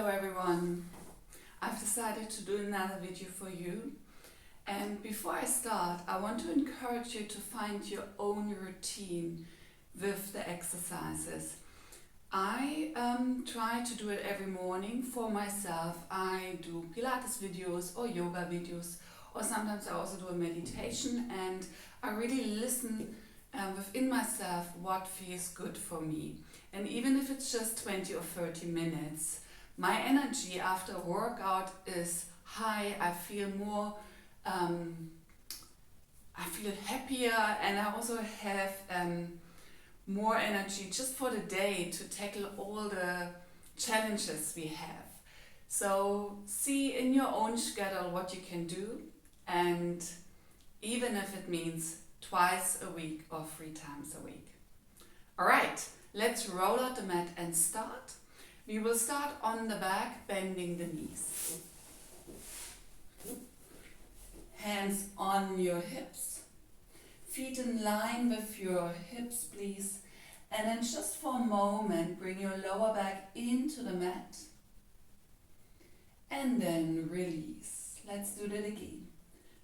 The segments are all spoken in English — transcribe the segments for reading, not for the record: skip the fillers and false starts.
Hello everyone, I've decided to do another video for you, and before I start I want to encourage you to find your own routine with the exercises. I try to do it every morning for myself. I do Pilates videos or yoga videos, or sometimes I also do a meditation, and I really listen within myself what feels good for me. And even if it's just 20 or 30 minutes, my energy after a workout is high. I feel more, I feel happier, and I also have more energy just for the day to tackle all the challenges we have. So see in your own schedule what you can do, and even if it means twice a week or 3 times a week. Alright, let's roll out the mat and start. We will start on the back, bending the knees. Hands on your hips. Feet in line with your hips, please. And then just for a moment, bring your lower back into the mat. And then release. Let's do that again.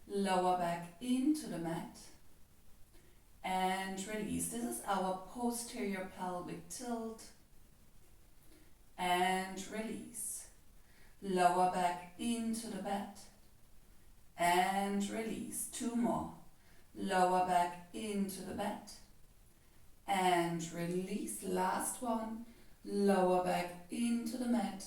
Lower back into the mat. And release. This is our posterior pelvic tilt. And release. Lower back into the mat. And release. 2 more. Lower back into the mat. And release. Last one. Lower back into the mat.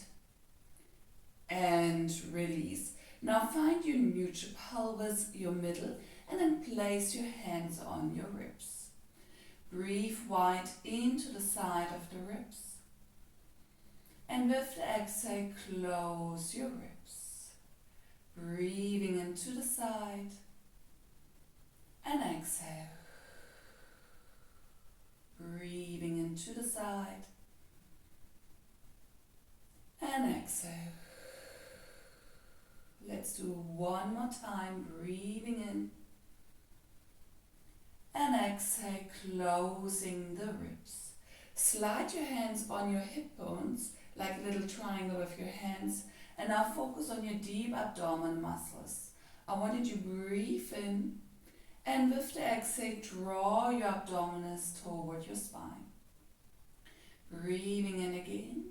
And release. Now find your neutral pelvis, your middle, and then place your hands on your ribs. Breathe wide into the side of the ribs. And with the exhale, close your ribs. Breathing into the side. And exhale. Breathing into the side. And exhale. Let's do one more time. Breathing in. And exhale, closing the ribs. Slide your hands on your hip bones, like a little triangle with your hands. And now focus on your deep abdomen muscles. I want you to breathe in. And with the exhale, draw your abdominis toward your spine. Breathing in again.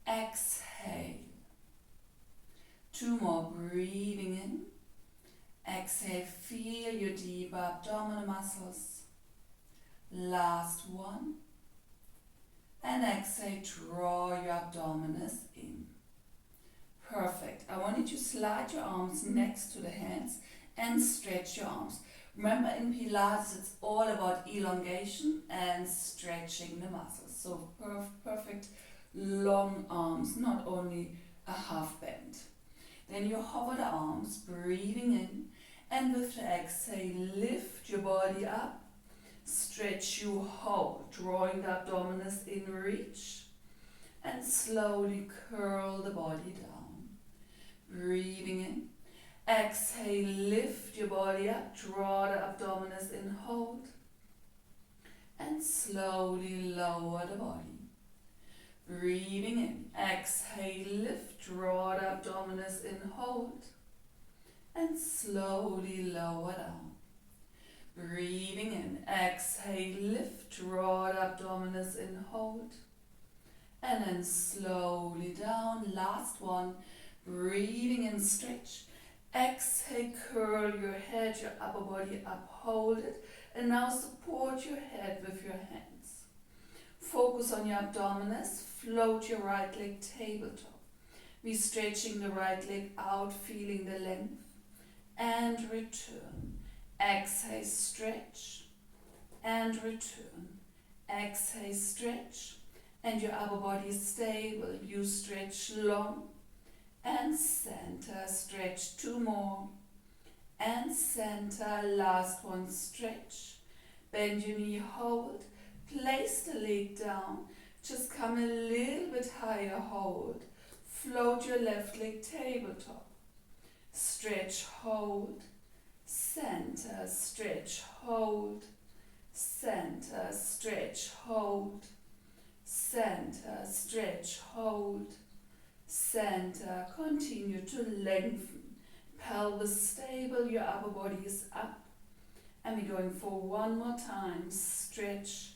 Exhale. 2 more. Breathing in. Exhale. Feel your deep abdominal muscles. Last one. And exhale. Draw your abdominis in. Perfect. I want you to slide your arms next to the hands and stretch your arms. Remember, in Pilates it's all about elongation and stretching the muscles. So perfect long arms, not only a half bend. Then you hover the arms, breathing in, and with the exhale lift your body up. Stretch, you hold, drawing the abdominis in reach, and slowly curl the body down. Breathing in. Exhale, lift your body up, draw the abdominis in, hold, and slowly lower the body. Breathing in. Exhale, lift, draw the abdominis in, hold, and slowly lower down. Breathing in. Exhale, lift, draw the abdominis in, hold, and then slowly down. Last one. Breathing in, stretch. Exhale, curl your head, your upper body up, hold it, and now support your head with your hands. Focus on your abdominis, float your right leg tabletop. Be stretching the right leg out, feeling the length, and return. Exhale, stretch, and return. Exhale, stretch, and your upper body is stable. You stretch long, and center, stretch. 2 more, and center. Last one, stretch. Bend your knee, hold. Place the leg down. Just come a little bit higher, hold. Float your left leg tabletop. Stretch, hold. Center, stretch, hold. Center, stretch, hold. Center, stretch, hold. center. Continue to lengthen. Pelvis stable, your upper body is up. And we're going for one more time. Stretch.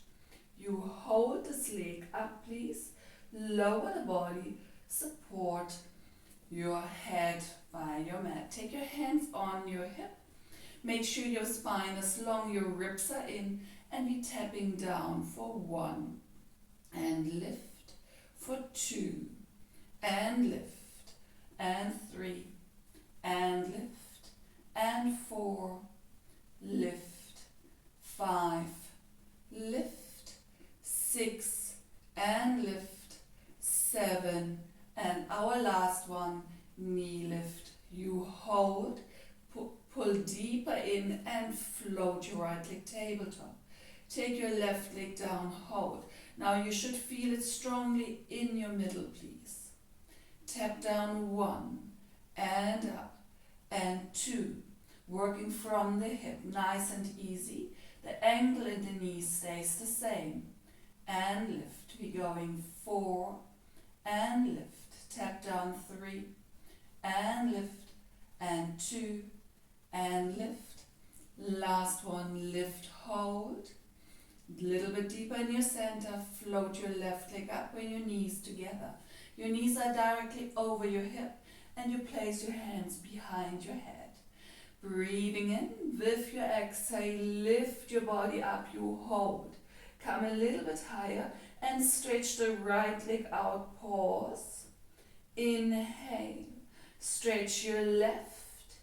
You hold this leg up, please. Lower the body. Support your head by your mat. Take your hands on your hip. Make sure your spine is long, your ribs are in, and we're tapping down for 1. And lift for 2. And lift. And 3. And lift. And 4. Lift. 5. Lift. 6. And lift. 7. And our last one, knee lift. You hold, pull deeper in and float your right leg tabletop. Take your left leg down, hold. Now you should feel it strongly in your middle, please. Tap down 1 and up and 2. Working from the hip, nice and easy. The angle in the knee stays the same. And lift. We're going 4 and lift. Tap down 3 and lift and 2 and lift. Last one, lift, hold. A little bit deeper in your center. Float your left leg up, bring your knees together. Your knees are directly over your hip and you place your hands behind your head. Breathing in, with your exhale, lift your body up, you hold. Come a little bit higher and stretch the right leg out, pause. Inhale, stretch your left,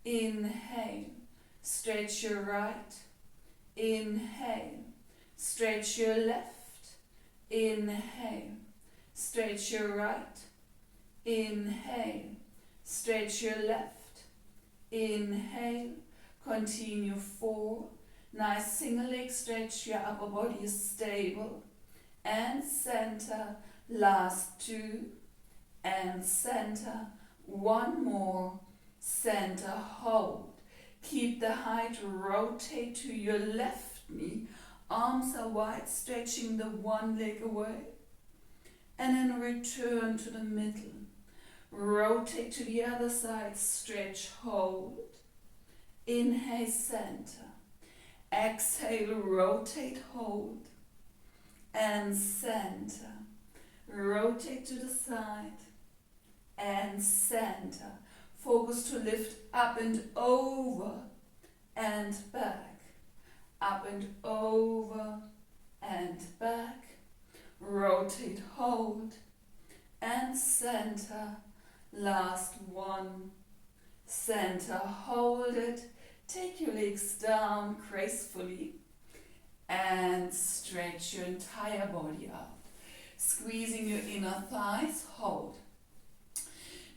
inhale, stretch your right, inhale, stretch your left, inhale, stretch your right, inhale, stretch your left, inhale, continue 4, nice single leg stretch, your upper body is stable, and center, last 2, and center, 1 more, center, hold, keep the height, rotate to your left knee, arms are wide, stretching the one leg away, and then return to the middle, rotate to the other side, stretch, hold, inhale, center, exhale, rotate, hold, and center, rotate to the side, and center. Focus to lift up and over and back, up and over and back, rotate, hold, and center. Last one, center, hold it, take your legs down gracefully and stretch your entire body out. Squeezing your inner thighs, hold.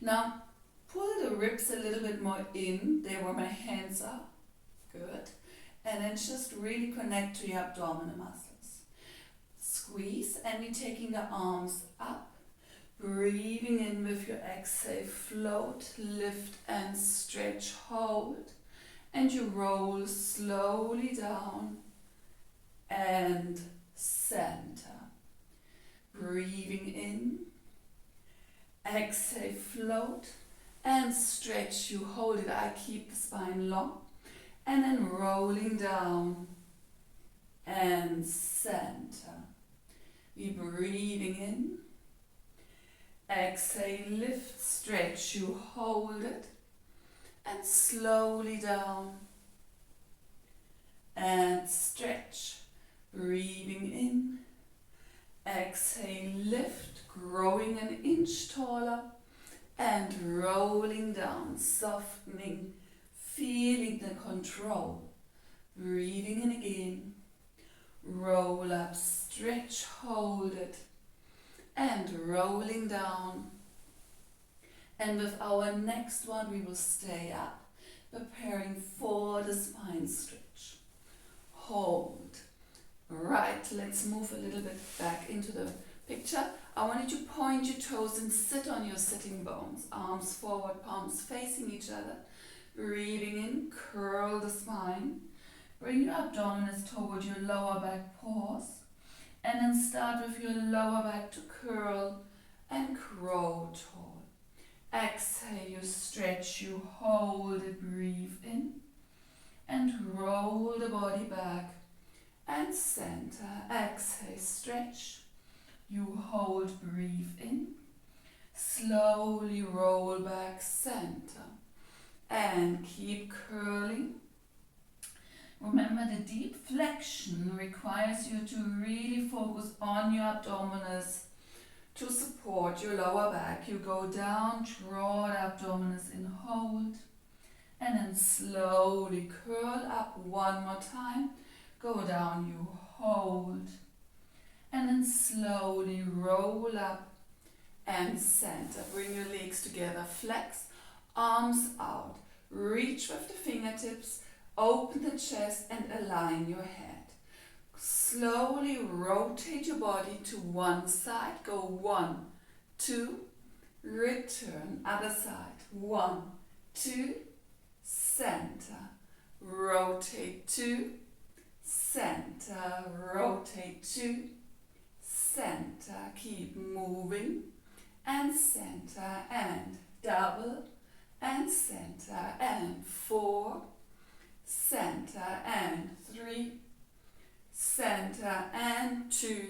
Now, pull the ribs a little bit more in, there where my hands are, good. And then just really connect to your abdominal muscles. Squeeze, and we're taking the arms up, breathing in with your exhale, float, lift and stretch, hold. And you roll slowly down and center. Breathing in, exhale, float and stretch. You hold it, I keep the spine long. And then rolling down and center. We're breathing in, exhale, lift, stretch. You hold it and slowly down and stretch. Breathing in, exhale, lift, growing an inch taller and rolling down, softening, feeling the control. Breathing in again, roll up, stretch, hold it and rolling down. And with our next one we will stay up, preparing for the spine stretch. Hold. Right, let's move a little bit back into the picture. I want you to point your toes and sit on your sitting bones. Arms forward, palms facing each other. Breathing in, curl the spine. Bring your abdominals toward your lower back, pause. And then start with your lower back to curl and and crow tall. Exhale, you stretch, you hold it, breathe in and roll the body back and center. Exhale, stretch, you hold, breathe in, slowly roll back, center, and keep curling. Remember, the deep flexion requires you to really focus on your abdominals to support your lower back. You go down, draw the abdominals in, hold, and then slowly curl up one more time. Go down, you hold, and then slowly roll up and center. Bring your legs together, flex, arms out, reach with the fingertips, open the chest and align your head. Slowly rotate your body to one side. Go 1, 2, return, other side. 1, 2, center, rotate 2, center, rotate 2, center. Keep moving and center and double and center and 4, center and 3, center and 2,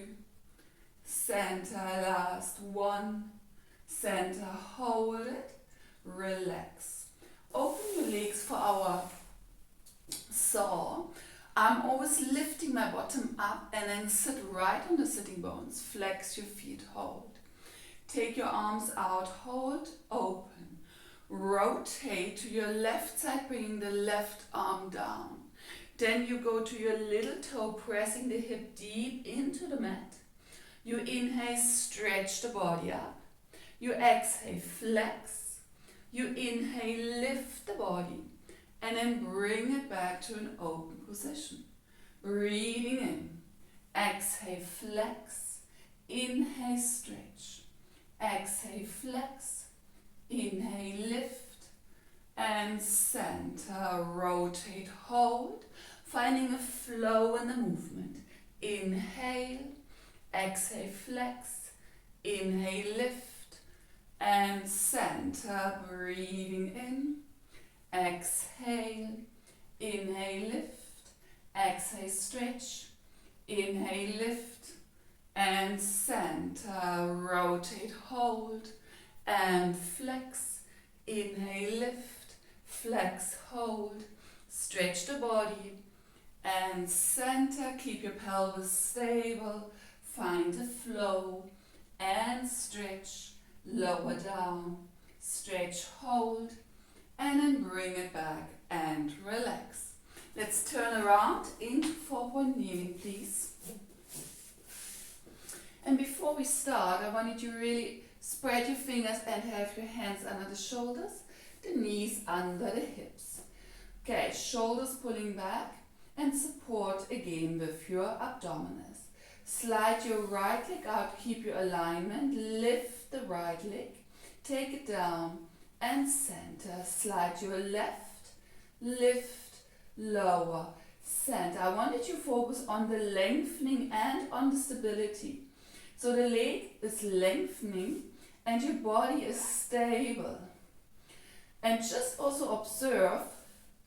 center, last 1, center, hold it, relax. Open your legs for our saw. I'm always lifting my bottom up and then sit right on the sitting bones. Flex your feet, hold. Take your arms out, hold, open. Rotate to your left side, bringing the left arm down. Then you go to your little toe, pressing the hip deep into the mat. You inhale, stretch the body up. You exhale, flex. You inhale, lift the body. And then bring it back to an open position. Breathing in. Exhale, flex. Inhale, stretch. Exhale, flex. Inhale, lift. And center, rotate, hold. Finding a flow in the movement. Inhale. Exhale, flex. Inhale, lift. And center, breathing in. Exhale, inhale, lift, exhale, stretch, inhale, lift, and center, rotate, hold, and flex, inhale, lift, flex, hold, stretch the body, and center, keep your pelvis stable, find a flow, and stretch, lower down, stretch, hold, and then bring it back and relax. Let's turn around into 4-point kneeling, please. And before we start, I want you to really spread your fingers and have your hands under the shoulders, the knees under the hips. Okay, shoulders pulling back and support again with your abdominals. Slide your right leg out, keep your alignment, lift the right leg, take it down, and center. Slide your left, lift, lower, center. I want you to focus on the lengthening and on the stability. So the leg is lengthening and your body is stable. And just also observe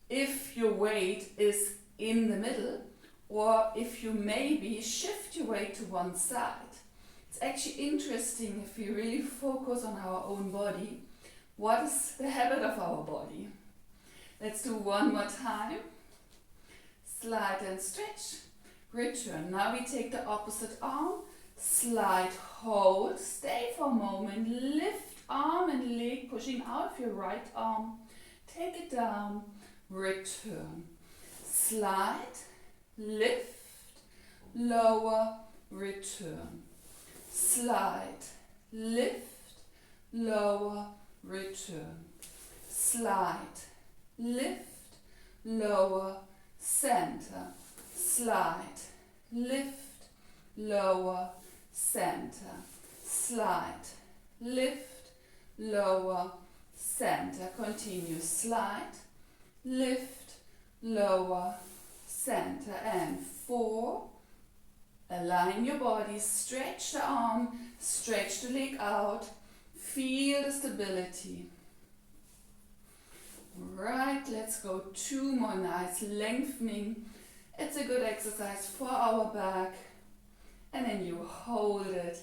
if your weight is in the middle or if you maybe shift your weight to one side. It's actually interesting if we really focus on our own body. What is the habit of our body? Let's do one more time. Slide and stretch. Return. Now we take the opposite arm. Slide, hold, stay for a moment. Lift arm and leg, pushing out of your right arm. Take it down. Return. Slide, lift, lower, return. Slide, lift, lower, return. Slide, lift, lower, center. Slide, lift, lower, center. Slide, lift, lower, center. Continue. Slide, lift, lower, center. And 4. Align your body. Stretch the arm. Stretch the leg out. Feel the stability. Right, let's go 2 more. Nice lengthening. It's a good exercise for our back. And then you hold it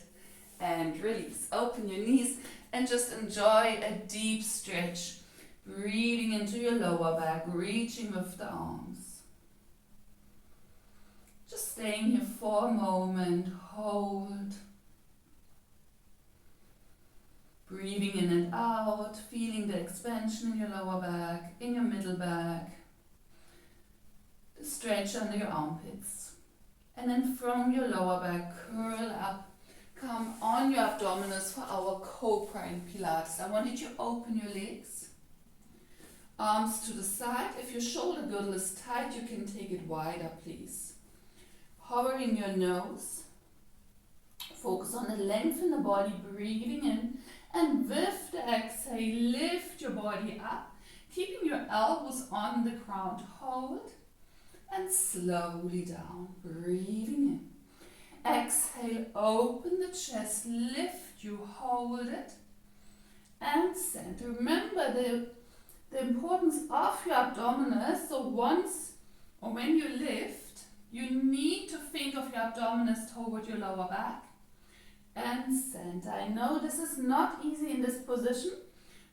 and release. Open your knees and just enjoy a deep stretch. Breathing into your lower back, reaching with the arms. Just staying here for a moment. Hold. Breathing in and out, feeling the expansion in your lower back, in your middle back, the stretch under your armpits. And then from your lower back, curl up, come on your abdominals for our Cobra in Pilates. I want you to open your legs, arms to the side. If your shoulder girdle is tight, you can take it wider, please. Hovering your nose, focus on the length in the body, breathing in. And with the exhale, lift your body up, keeping your elbows on the ground. Hold and slowly down, breathing in. Exhale, open the chest, lift you, hold it, and center. Remember the importance of your abdominals. So once or when you lift, you need to think of your abdominals toward your lower back. And center. I know this is not easy in this position,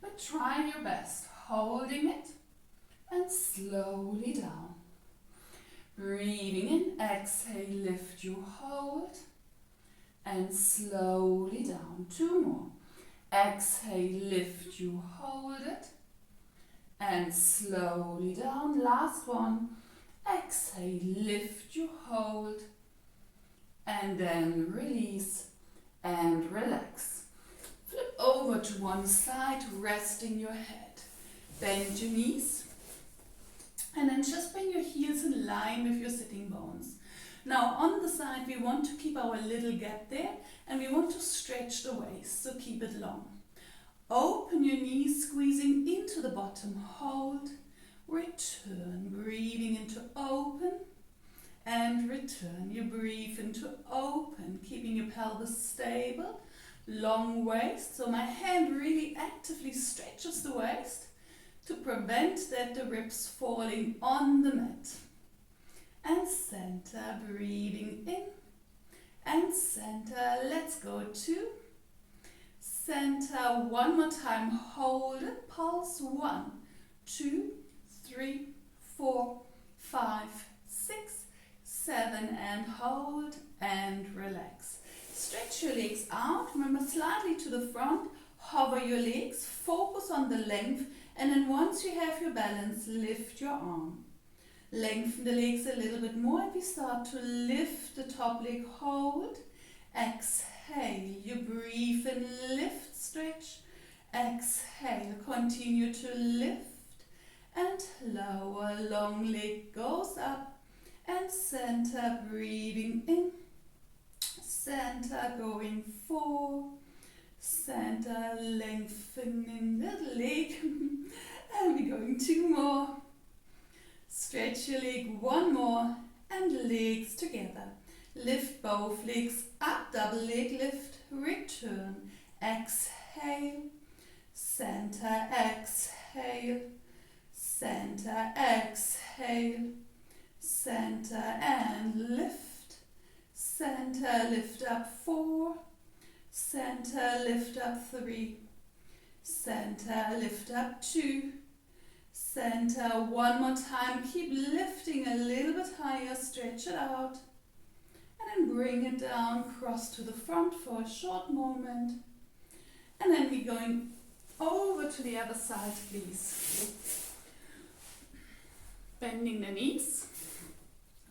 but try your best. Holding it and slowly down. Breathing in, exhale, lift you, hold, and slowly down. 2 more. Exhale, lift you, hold it, and slowly down. Last one. Exhale, lift you, hold, and then release. And relax. Flip over to one side, resting your head. Bend your knees. And then just bring your heels in line with your sitting bones. Now on the side, we want to keep our little gap there. And we want to stretch the waist, so keep it long. Open your knees, squeezing into the bottom. Hold. Return. Breathing into open. And return. You breathe into open, keeping your pelvis stable, long waist. So my hand really actively stretches the waist to prevent that the ribs falling on the mat. And center, breathing in and center. Let's go to center. One more time. Hold it. Pulse. 1, 2, 3, 4, 5, 6, 7, and hold and relax. Stretch your legs out. Remember, slightly to the front. Hover your legs. Focus on the length. And then once you have your balance, lift your arm. Lengthen the legs a little bit more. And we start to lift the top leg. Hold. Exhale. You breathe in. Lift, stretch. Exhale. Continue to lift. And lower. Long leg goes up. And center, breathing in, center, going 4, center, lengthening the leg, and we're going 2 more, stretch your leg 1 more, and legs together, lift both legs up, double leg lift, return, exhale, center, exhale, center, exhale, center and lift, center, lift up 4, center, lift up 3, center, lift up 2, center, 1 more time, keep lifting a little bit higher, stretch it out, and then bring it down, cross to the front for a short moment, and then we're going over to the other side, please. Bending the knees.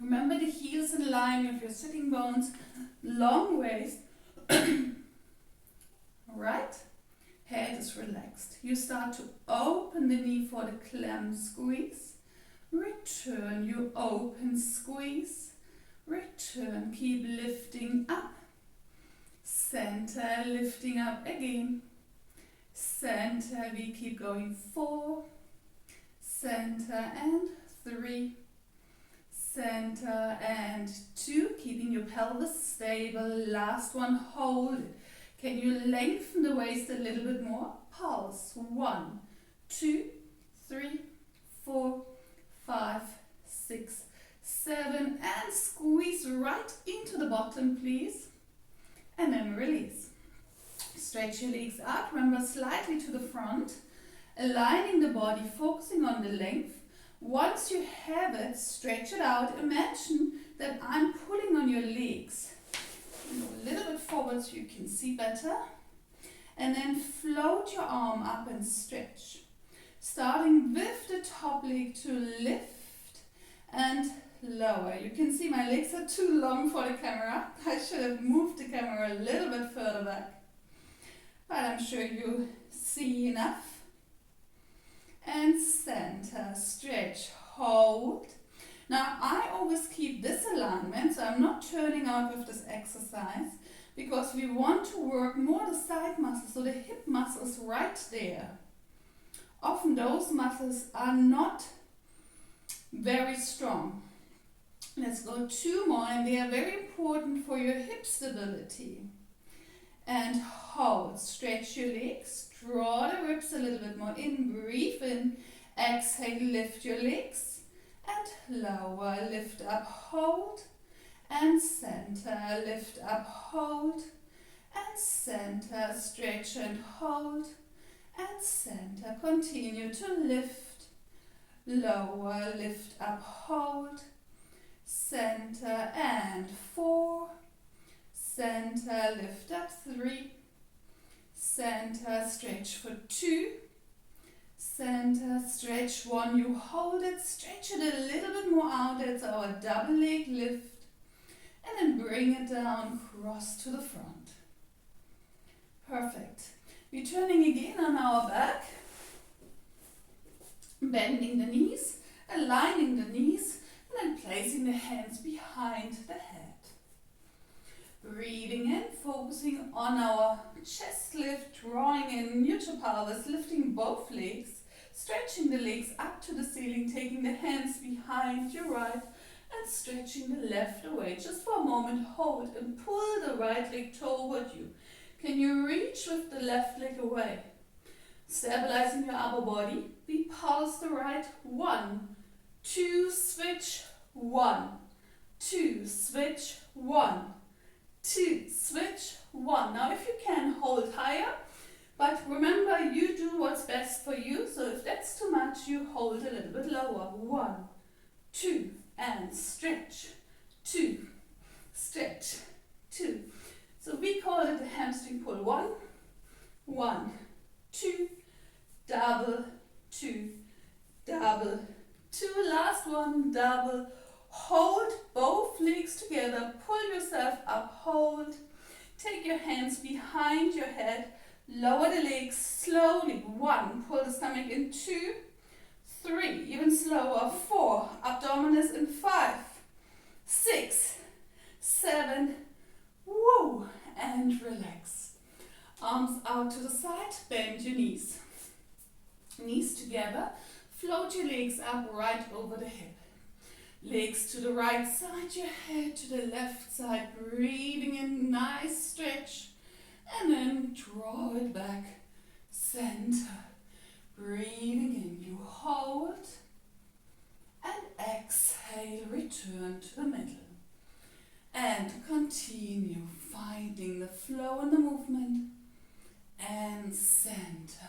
Remember the heels in line with your sitting bones, long waist. Right? Head is relaxed. You start to open the knee for the clam squeeze. Return, you open, squeeze. Return, keep lifting up. Center, lifting up again. Center, we keep going 4. Center and 3. Center and 2, keeping your pelvis stable. Last one, hold it. Can you lengthen the waist a little bit more. Pulse. 1, 2, 3, 4, 5, 6, 7, and squeeze right into the bottom, please. And then release. Stretch your legs out. Remember, slightly to the front. Aligning the body, focusing on the length. Once you have it, stretch it out. Imagine that I'm pulling on your legs. A little bit forward so you can see better. And then float your arm up and stretch. Starting with the top leg to lift and lower. You can see my legs are too long for the camera. I should have moved the camera a little bit further back. But I'm sure you see enough. And center, stretch, hold. Now I always keep this alignment, so I'm not turning out with this exercise, because we want to work more the side muscles, so the hip muscles right there. Often those muscles are not very strong. Let's go 2 more, and they are very important for your hip stability. And hold, stretch your legs, draw the ribs a little bit more in, breathe in, exhale, lift your legs, and lower, lift up, hold, and center, lift up, hold, and center, stretch and hold, and center, continue to lift, lower, lift up, hold, center, and 4, center, lift up, 3, center, stretch for 2, center, stretch 1, you hold it, stretch it a little bit more out, that's our double leg lift, and then bring it down, cross to the front. Perfect. We're turning again on our back, bending the knees, aligning the knees, and then placing the hands behind the head. Breathing in, focusing on our chest lift, drawing in neutral pelvis, lifting both legs, stretching the legs up to the ceiling, taking the hands behind your right, and stretching the left away. Just for a moment, hold and pull the right leg toward you. Can you reach with the left leg away? Stabilizing your upper body. We pulse the right. 1, 2, switch. 1, 2, switch. 1, 2, switch. 1. Now if you can, hold higher. But remember, you do what's best for you. So if that's too much, you hold a little bit lower. 1, 2, and stretch. 2, stretch. 2. So we call it the hamstring pull. 1, 1, 2, double, 2, double, 2. Last one, double. Hold both legs together. Pull yourself up. Hold. Take your hands behind your head. Lower the legs slowly. 1, pull the stomach in. 2, 3, even slower. 4, abdominis in. 5, 6, 7, woo, and relax. Arms out to the side, bend your knees. Knees together, float your legs up right over the hip. Legs to the right side, your head to the left side, breathing in, nice stretch, and then draw it back, center. Breathing in, you hold, and exhale, return to the middle. And continue finding the flow and the movement, and center.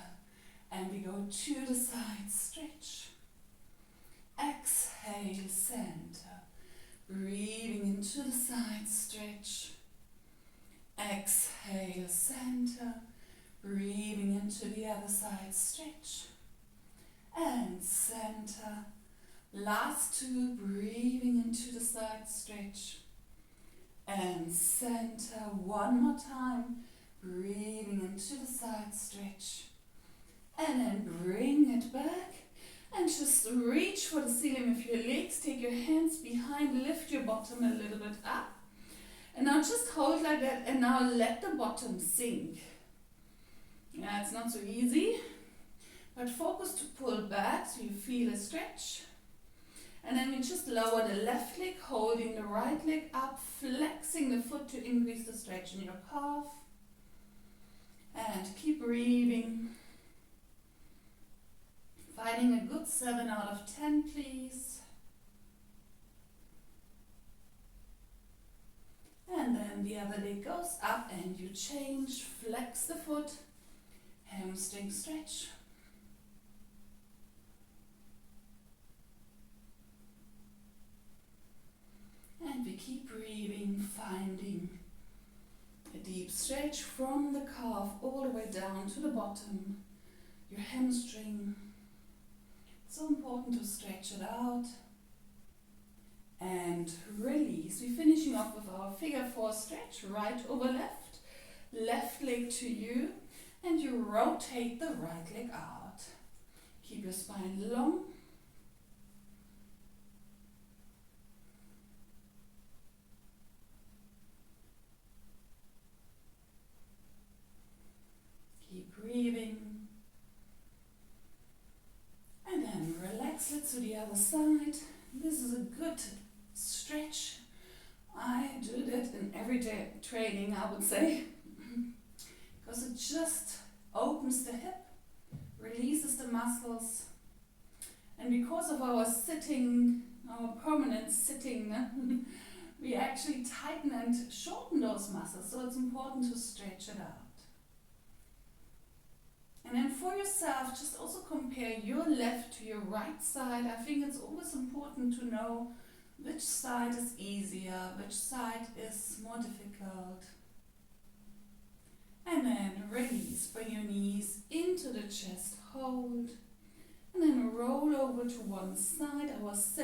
And we go to the side, stretch. Exhale, center. Breathing into the side, stretch. Exhale, center. Breathing into the other side, stretch. And center. Last 2, breathing into the side, stretch. And center. 1 more time. Breathing into the side, stretch. And then bring it back. And just reach for the ceiling with your legs. Take your hands behind. Lift your bottom a little bit up. And now just hold like that. And now let the bottom sink. Yeah, it's not so easy. But focus to pull back so you feel a stretch. And then you just lower the left leg, holding the right leg up, flexing the foot to increase the stretch in your calf. And keep breathing. Finding a good 7 out of 10, please. And then the other leg goes up and you change. Flex the foot. Hamstring stretch. And we keep breathing, finding a deep stretch from the calf all the way down to the bottom. Your hamstring. So important to stretch it out. And release. We're finishing off with our figure 4 stretch, right over left. Left leg to you. And you rotate the right leg out. Keep your spine long. Keep breathing. And then relax. Let's do the other side. This is a good stretch. I do that in everyday training, I would say. Because it just opens the hip, releases the muscles. And because of our sitting, our permanent sitting, we actually tighten and shorten those muscles. So it's important to stretch it out. And then for yourself, just also compare your left to your right side. I think it's always important to know which side is easier, which side is more difficult. And then release. Bring your knees into the chest, hold. And then roll over to one side. I was saying